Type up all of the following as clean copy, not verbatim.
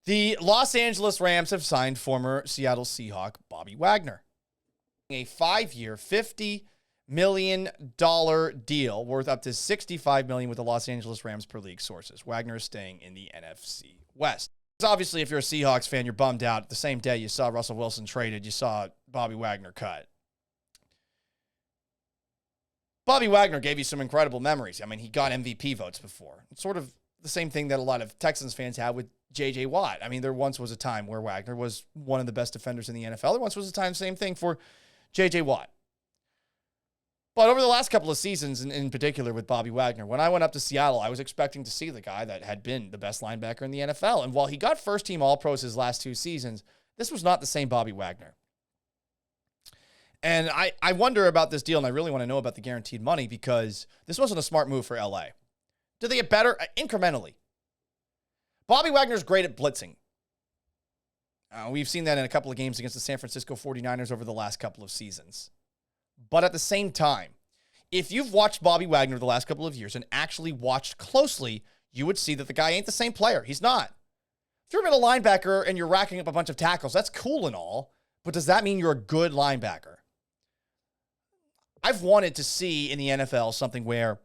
The Los Angeles Rams have signed former Seattle Seahawk Bobby Wagner. A 5-year, $50 million deal worth up to $65 million with the Los Angeles Rams per league sources. Wagner is staying in the NFC West. Obviously, if you're a Seahawks fan, you're bummed out. The same day you saw Russell Wilson traded, you saw Bobby Wagner cut. Bobby Wagner gave you some incredible memories. I mean, he got MVP votes before. It's sort of the same thing that a lot of Texans fans have with J.J. Watt. I mean, there once was a time where Wagner was one of the best defenders in the NFL. There once was a time, same thing for J.J. Watt. But over the last couple of seasons, in particular with Bobby Wagner, when I went up to Seattle, I was expecting to see the guy that had been the best linebacker in the NFL. And while he got first-team All-Pros his last 2 seasons, this was not the same Bobby Wagner. And I wonder about this deal, and I really want to know about the guaranteed money because this wasn't a smart move for LA. Did they get better? Incrementally. Bobby Wagner's great at blitzing. We've seen that in a couple of games against the San Francisco 49ers over the last couple of seasons. But at the same time, if you've watched Bobby Wagner the last couple of years and actually watched closely, you would see that the guy ain't the same player. He's not. If you're a middle linebacker and you're racking up a bunch of tackles, that's cool and all, but does that mean you're a good linebacker? I've wanted to see in the NFL something where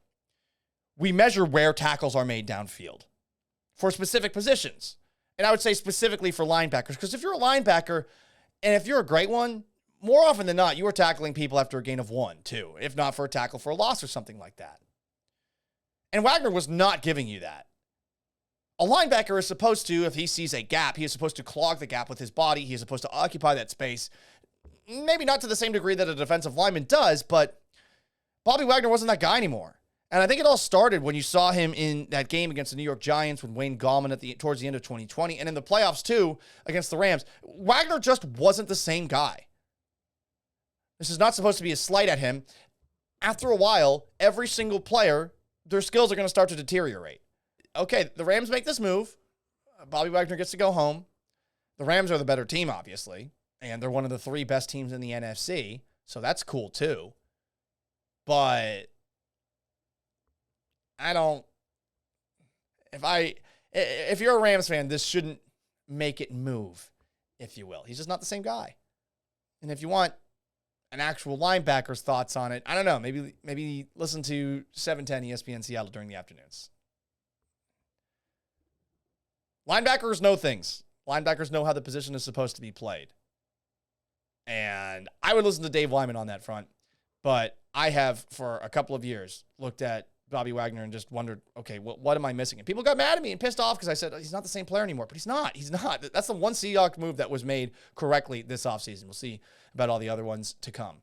we measure where tackles are made downfield for specific positions. And I would say specifically for linebackers, because if you're a linebacker and if you're a great one, more often than not, you are tackling people after a gain of 1, 2, if not for a tackle for a loss or something like that. And Wagner was not giving you that. A linebacker is supposed to, if he sees a gap, he is supposed to clog the gap with his body. He is supposed to occupy that space. Maybe not to the same degree that a defensive lineman does, but Bobby Wagner wasn't that guy anymore. And I think it all started when you saw him in that game against the New York Giants with Wayne Gallman towards the end of 2020, and in the playoffs too against the Rams. Wagner just wasn't the same guy. This is not supposed to be a slight at him. After a while, every single player, their skills are going to start to deteriorate. Okay, the Rams make this move. Bobby Wagner gets to go home. The Rams are the better team, obviously, and they're one of the 3 best teams in the NFC, so that's cool too. But if you're a Rams fan, this shouldn't make it move, if you will. He's just not the same guy. And if you want an actual linebacker's thoughts on it, I don't know, maybe listen to 710 ESPN Seattle during the afternoons. Linebackers know things. Linebackers know how the position is supposed to be played. And I would listen to Dave Wyman on that front. But I have, for a couple of years, looked at Bobby Wagner and just wondered, okay, what am I missing? And people got mad at me and pissed off because I said, he's not the same player anymore. But he's not. He's not. That's the one Seahawks move that was made correctly this offseason. We'll see about all the other ones to come.